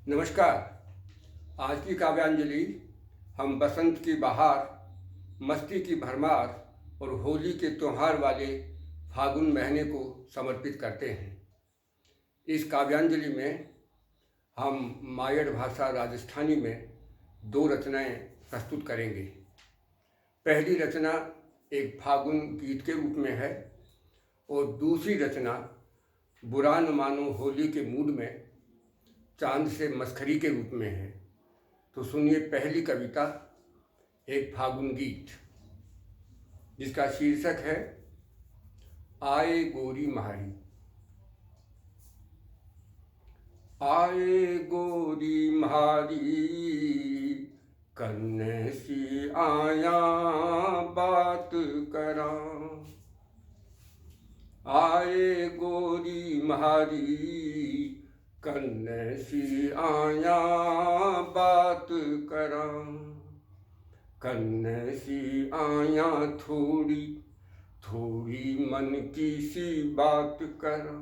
नमस्कार। आज की काव्यांजलि हम बसंत की बहार, मस्ती की भरमार और होली के त्योहार वाले फागुन महीने को समर्पित करते हैं। इस काव्यांजलि में हम मायड़ भाषा राजस्थानी में 2 रचनाएं प्रस्तुत करेंगे। पहली रचना एक फागुन गीत के रूप में है और दूसरी रचना बुरा न मानो होली के मूड में चांद से मस्खरी के रूप में है। तो सुनिए पहली कविता, एक फागुन गीत, जिसका शीर्षक है आए गोरी महारी। आए गोरी महारी कन्ने सी आया बात करा। आए गोरी महारी कन्ने सी आया बात करा। कन्ने सी आया थोड़ी थोड़ी मन की सी बात करा।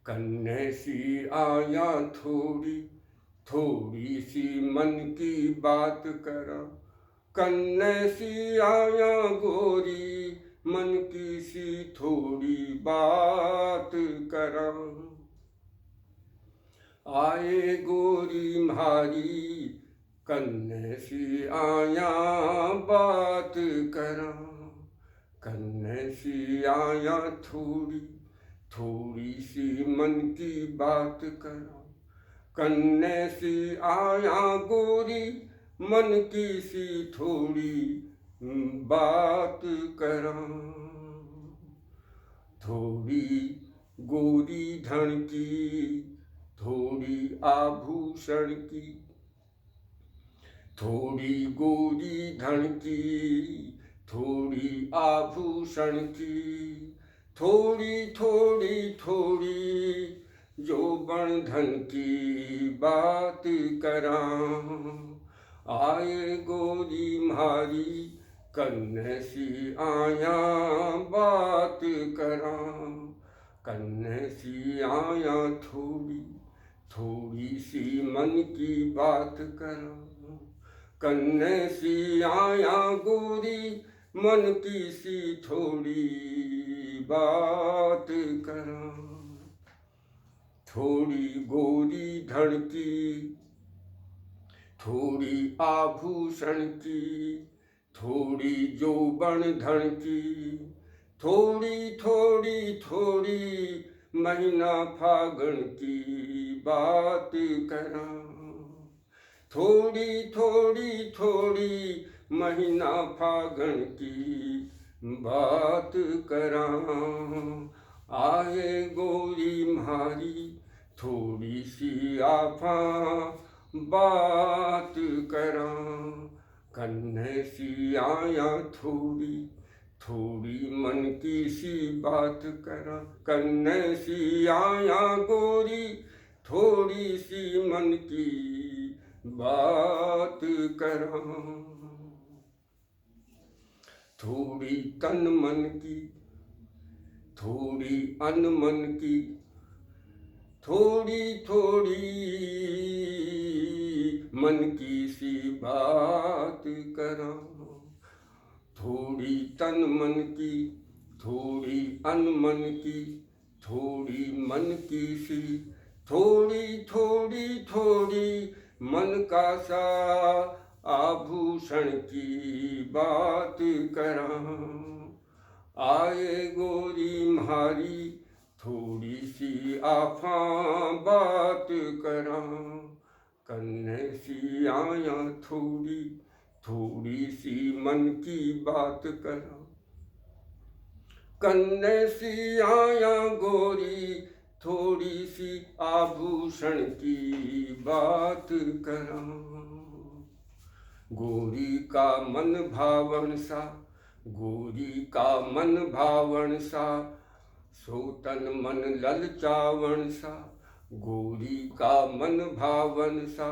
कन्ने सी आया थोड़ी थोड़ी सी मन की बात करा। कन्ने सी आया गोरी मन की सी थोड़ी बात करा। आए गोरी म्हारी कन्ने सी आया बात करा। कन्ने सी आया थोड़ी थोड़ी सी मन की बात करा। कन्ने सी आया गोरी मन की सी थोड़ी बात करा। थोड़ी गोरी धन की थोड़ी आभूषण की। थोड़ी गोरी धन की थोड़ी आभूषण की। थोड़ी थोड़ी थोड़ी जो बन धन की बात करा। आए गोरी म्हारी कन्ने सी आया बात करा। कन्ने सी आया थोड़ी थोड़ी सी मन की बात करा। कन्ने सी आया गोरी मन की सी थोड़ी बात करा। थोड़ी गोरी धड़ की थोड़ी आभूषण की। थोड़ी जोबन धन की। थोड़ी थोड़ी थोड़ी महीना फागुन की बात करा। थोड़ी थोड़ी थोड़ी महीना फागुन की बात करा। आए गोरी म्हारी थोड़ी सी आफा बात करा। कन्ने सी आया थोड़ी थोड़ी मन की सी बात करा। कन्ने सी आया गोरी थोड़ी सी मन की बात करा। थोड़ी तन मन की थोड़ी अन मन की। थोड़ी थोड़ी मन की सी बात करा। थोड़ी तन मन की थोड़ी अन मन की। थोड़ी मन की सी थोड़ी थोड़ी थोड़ी मन का सा आभूषण की बात करा। आए गोरी म्हारी थोड़ी सी आफा बात करा। कन्ने सी आया थोड़ी थोड़ी सी मन की बात करा। कन्ने सी आया गोरी थोड़ी सी आभूषण की बात करा। गोरी का मन भावन सा गोरी का मन भावन सा। सोतन मन ललचावन सा। गोरी का मन भावन सा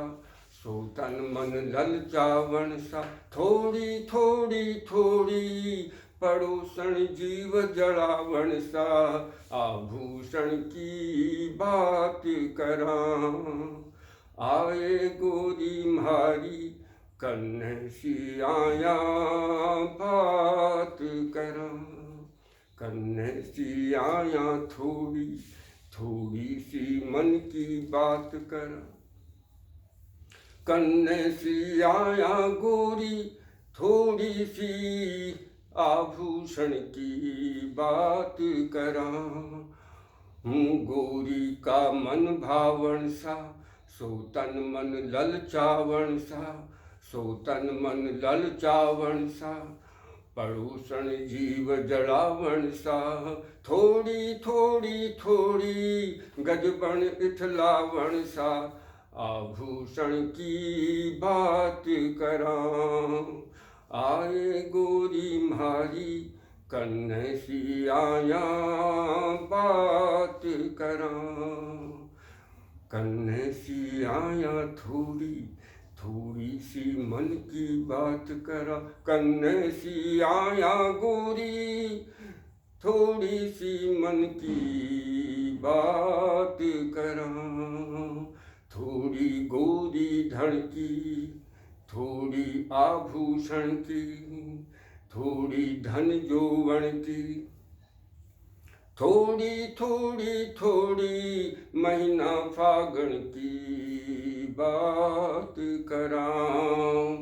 सोतन मन ललचावन सा। थोड़ी थोड़ी थोड़ी पड़ोसन जीव जड़ावन सा। आभूषण की बात करा। आए गोरी म्हारी कन्ने सी आया बात करा, कन्ने सी आया थोड़ी थोड़ी सी मन की बात करा, कन्ने सी आया गोरी थोड़ी सी आभूषण की बात करा। गोरी का मन भावण सा, सो तन मन ललचावण सा, सो तन मन ललचावण सा, पड़ोसन जीव जड़ावण सा, थोड़ी थोड़ी थोड़ी गजबन इठलावण सा, आभूषण की बात करा। आए गोरी म्हारी कन्ने सी आया बात करा, कन्ने सी आया थोड़ी थोड़ी सी मन की बात करा, कन्ने सी आया गोरी थोड़ी सी मन की बात करा। थोड़ी गोरी धड़ की, थोड़ी आभूषण की, थोड़ी धन यौवन की, थोड़ी थोड़ी थोड़ी महीना फागण की बात कराऊं।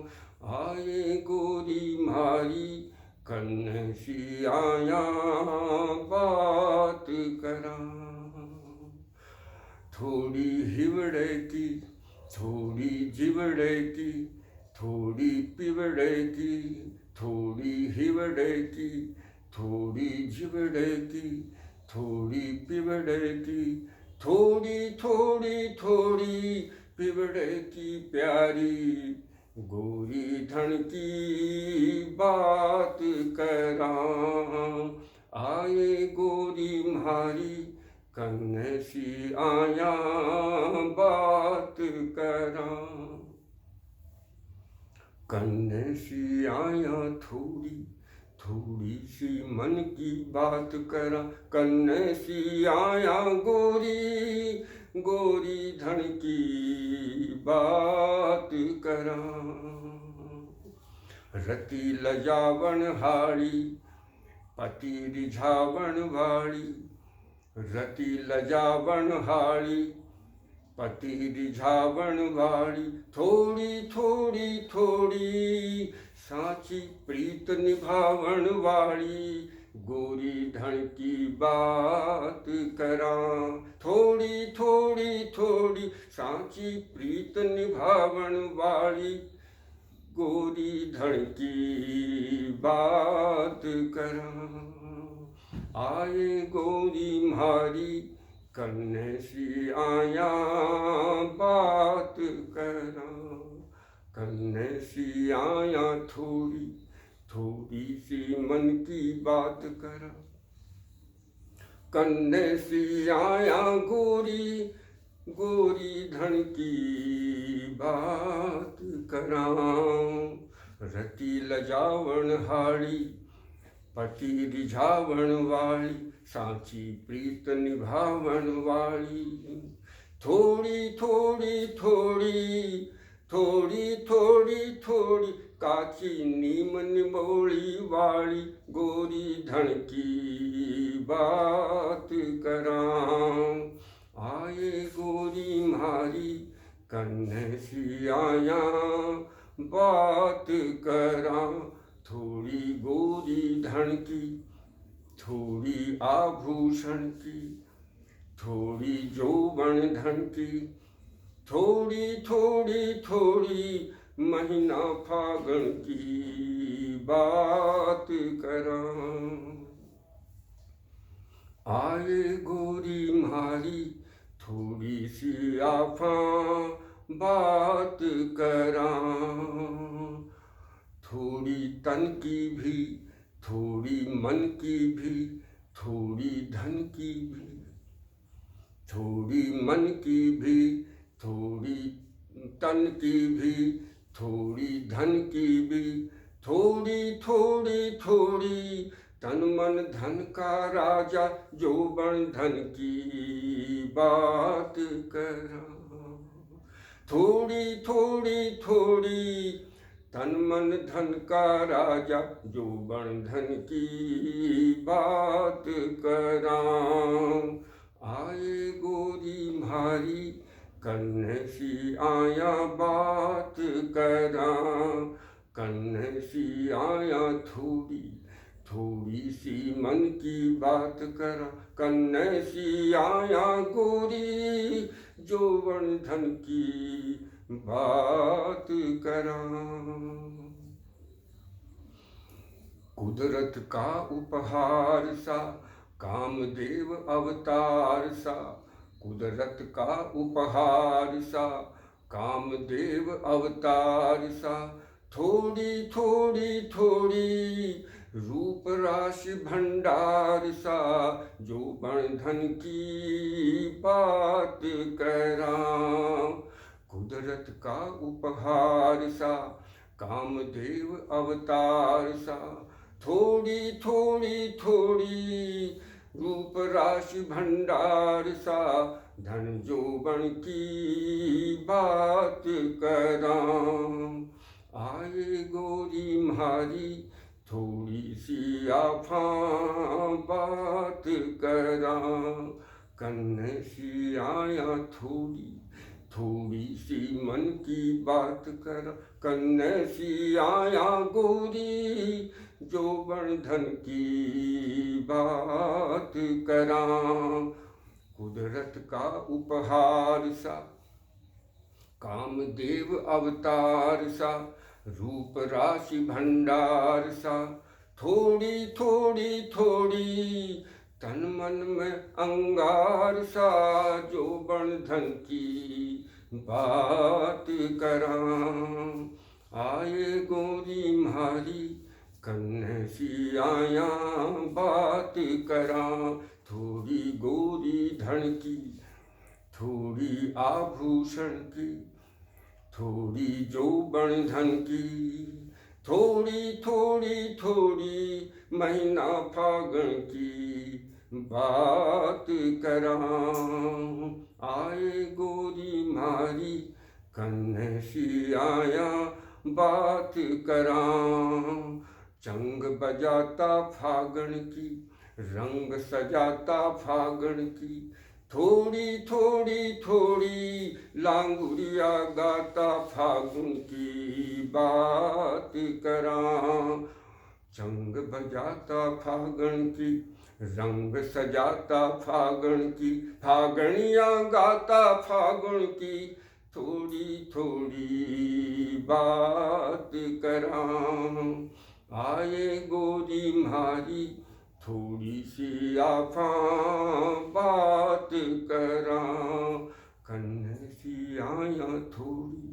आए गोरी म्हारी कन्ने सी आया बात कराऊं। थोड़ी हिवड़े की, थोड़ी जिवड़े की, थोड़ी पिवड़े की, थोड़ी हिवड़े की, थोड़ी जिवड़े की, थोड़ी पिवड़े की, थोड़ी थोड़ी थोड़ी पिवड़े की प्यारी गोरी धन की बात करा। आए गोरी म्हारी कन्ने सी आया बात करा, कन्ने सी आया थोड़ी थोड़ी सी मन की बात करा, कन्ने सी आया गोरी गोरी धन की बात करा। रति लजावन हाड़ी पति रिझावन वाली, रति लजावन हाड़ी पति रिझावन वाली, थोड़ी थोड़ी थोड़ी साची प्रीत निभावन वाली गोरी धन की बात करा। थोड़ी थोड़ी थोड़ी साची प्रीत निभावन वाली गोरी धन की बात करा। आए गोरी म्हारी कन्ने सी आया बात करा, कन्ने सी आया थोड़ी थोड़ी सी मन की बात करा, कन्ने सी आया गोरी गोरी धन की बात करा। रति लजावन हाड़ी पति रिझावन वाली, साची प्रीत निभावन वाली थोड़ी थोड़ी थोड़ी थोड़ी थोड़ी थोड़ी काची नीम निमोली वाली गोरी धन की बात कराऊं। आए गोरी म्हारी कन्ने सी आया बात करा, थोड़ी गोरी धन की, थोड़ी आभूषण की, थोड़ी यौवन धन की, थोड़ी थोड़ी थोड़ी महीना फागण की बात करा। आए गोरी म्हारी थोड़ी सी आफा बात करा, थोड़ी तन की भी, थोड़ी मन की भी, थोड़ी धन की भी, थोड़ी मन की भी, थोड़ी तन की भी, थोड़ी धन की भी, थोड़ी थोड़ी थोड़ी तन मन धन का राजा यौवन धन की बात करा। थोड़ी थोड़ी थोड़ी तन मन धन का राजा, जो बन धन की बात कराऊं। आए गोरी म्हारी कन्ने सी आया बात करां, कन्ने सी आया थोड़ी थोड़ी सी मन की बात करा, कन्ने सी आया गोरी, जो बन धन की बात करां। कुदरत का उपहार सा, कामदेव अवतार सा, कुदरत का उपहार सा, कामदेव अवतार सा। थोड़ी थोड़ी थोड़ी रूप राशि भंडार सा, जो बन धन की बात करां। कुदरत का उपहार सा, कामदेव अवतार सा। थोड़ी थोड़ी थोड़ी रूप राशि भंडार सा, धन जो बन की बात करां। आए गोरी म्हारी थोड़ी सी आफां बात करां, कन्ने सी आया थोड़ी थोड़ी सी मन की बात करा, कन्ने सी आया गोरी, जो बन धन की बात करां। कुदरत का उपहार सा, कामदेव अवतार सा, रूप राशि भंडार सा। थोड़ी थोड़ी थोड़ी तन मन में अंगार सा, जो बन धन की बात करां। आए गोरी म्हारी कन्ने सी आया बात करां। थोड़ी गोरी धन की, थोड़ी आभूषण की, थोड़ी जो बन धन की। थोड़ी थोड़ी थोड़ी महीना फागण की बात करां। आए गोरी म्हारी कन्ने सी आया बात करां। चंग बजाता फागण की, रंग सजाता फागण की। थोड़ी थोड़ी थोड़ी लांगुरिया गाता फागुन की बात करां। चंग बजाता फागण की, रंग सजाता फागण की। फागणिया गाता फागुन की, थोड़ी थोड़ी बात करां। आए गोरी म्हारी थोड़ी सी आफां बात करां, कन्ने सी आया थोड़ी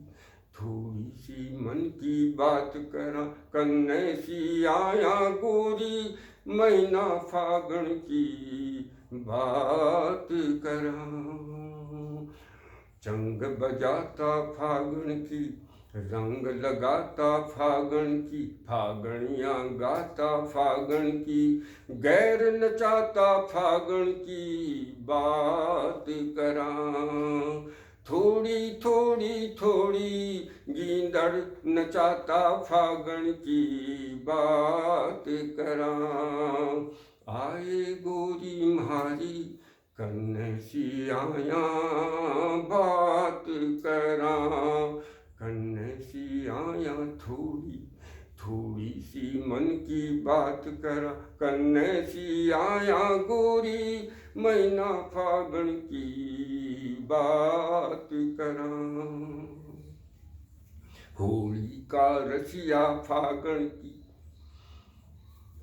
थोड़ी सी मन की बात करां, कन्ने सी आया गोरी, महीना फागण की बात करां। चंग बजाता फागण की, रंग लगाता फागण की। फागणिया गाता फागण की, गैर नचाता फागण की बात करां। थोड़ी थोड़ी थोड़ी गींदड़ नचाता फागण की बात करां। आए गोरी म्हारी कन्ने सी आया बात करां, कन्ने सी आया थोड़ी थोड़ी सी मन की बात करा, कन्ने सी आया गोरी, महीना फागण की बात करां। होली का रसिया फागण की,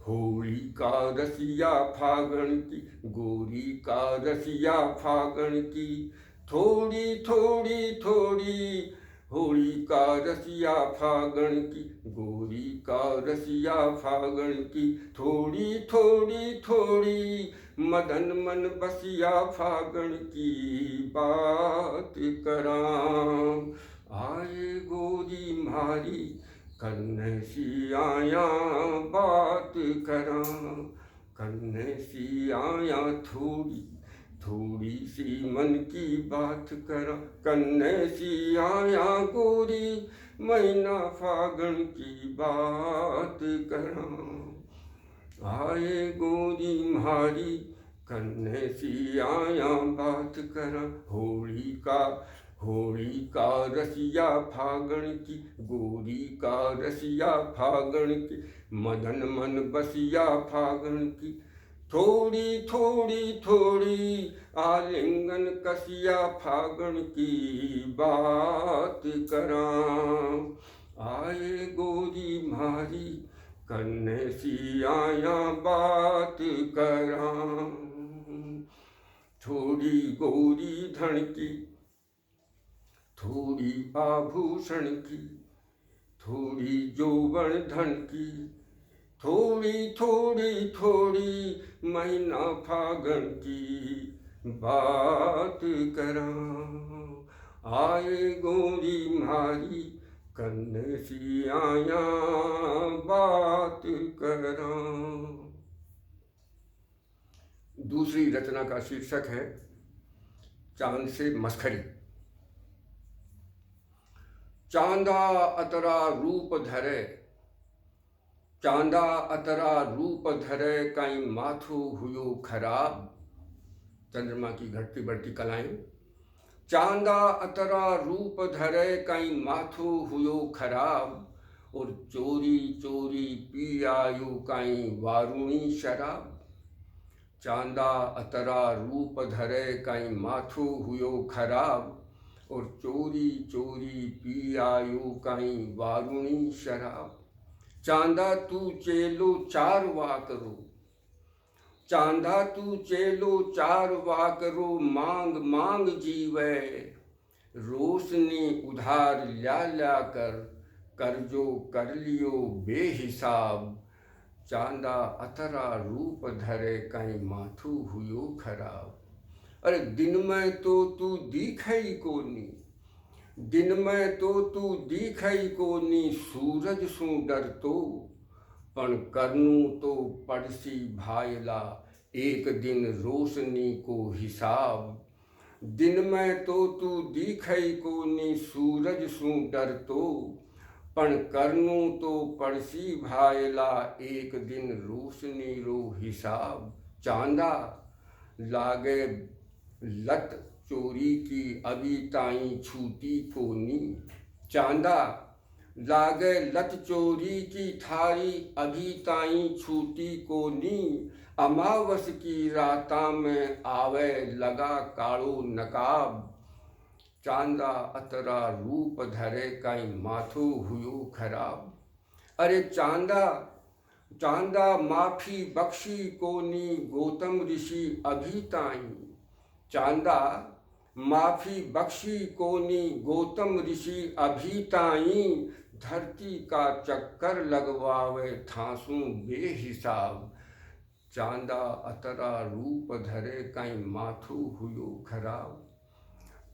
होली का रसिया फागण की, गोरी का रसिया फागण की। थोड़ी थोड़ी थोड़ी होली का रसिया फागण की, गोरी का रसिया फागण की। थोड़ी थोड़ी थोड़ी मदन मन बसिया फागण की बात करां। आए गोरी म्हारी कन्ने सी आया बात करां, कन्ने सी आया थोड़ी थोड़ी सी मन की बात करा, कन्ने सी आया गोरी, महीना फागण की बात करा। आए गोरी मारी कन्ने सी आया बात करा, होली का रसिया फागण की, गोरी का रसिया फागण की, मदन मन बसिया फागण की, थोड़ी थोड़ी थोड़ी आलिंगन कसिया फागण की बात करा। आए गोरी मारी कन्ने सी आया बात करा। थोड़ी गोरी धन की, थोड़ी आभूषण की, थोड़ी जोबन धन की, थोड़ी थोड़ी थोड़ी महीना फागण की बात करा। आए गोरी मारी कन्ने सी आया बात करा। दूसरी रचना का शीर्षक है चांद से मस्खरी। चांदा अतरा रूप धरे, चांदा अतरा रूप धरे, कहीं माथो हुयो खराब। चंद्रमा की घटती बढ़ती कलाएं। चांदा अतरा रूप धरे, कहीं माथो हुयो खराब, और चोरी चोरी पी आयो कहीं वारुणी शराब। चांदा अतरा रूप धरे, कहीं माथो हुयो खराब, और चोरी चोरी पी आयो कहीं वारुणी शराब। चांदा तू चेलो चार वाकरो, चांदा तू चेलो चार वाकरो, मांग मांग जीवे, रोशनी उधार ल्या कर, कर्जो कर लियो बेहिसाब। चांदा अतरा रूप धरे, कहीं माथू हुयो खराब। अरे दिन में तो तू दिखई कोनी, दिन में तो तू दिखई कोनी, सूरज सू डरतो, पण करनू तो पड़सी भायला, एक दिन रोशनी को हिसाब। दिन में तो तू दिखई कोनी, सूरज सू डरतो, पण करनू तो पड़सी भायला, एक दिन रोशनी रो हिसाब। चांदा लागे लत चोरी की, अभी ताई छूटी कोनी। चांदा लागे लत चोरी की, थारी अभी ताई छूटी कोनी। अमावस की राता में आवे लगा कालो नकाब। चांदा अतरा रूप धरे, कहीं माथो हुयो खराब। अरे चांदा चांदा माफी बख्शी कोनी, गौतम ऋषि अभी ताई। चांदा माफी बख्शी कोनी, गौतम ऋषि अभी ताई। धरती का चक्कर लगवावे थासू बेहिसाब। चांदा अतरा रूप धरे, कहीं माथो हुयो खराब।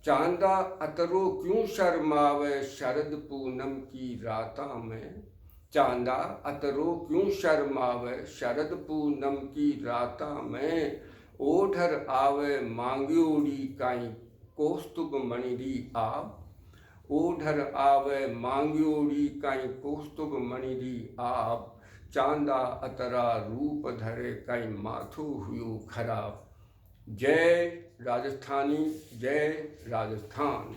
चांदा अतरो क्यों शर्मावे, शरद पूनम की राता में। चांदा अतरो क्यों शर्मावे, शरद पूनम की राता में। ओढ़र आवे मांग्योड़ी, कहीं कौस्तुभ मणिरी आप। ओढ़र आवे मांग्योड़ी, कहीं कौस्तुभ मणिरी आप। चांदा अतरा रूप धरे, कहीं माथो हुयो खराब। जय राजस्थानी, जय राजस्थान।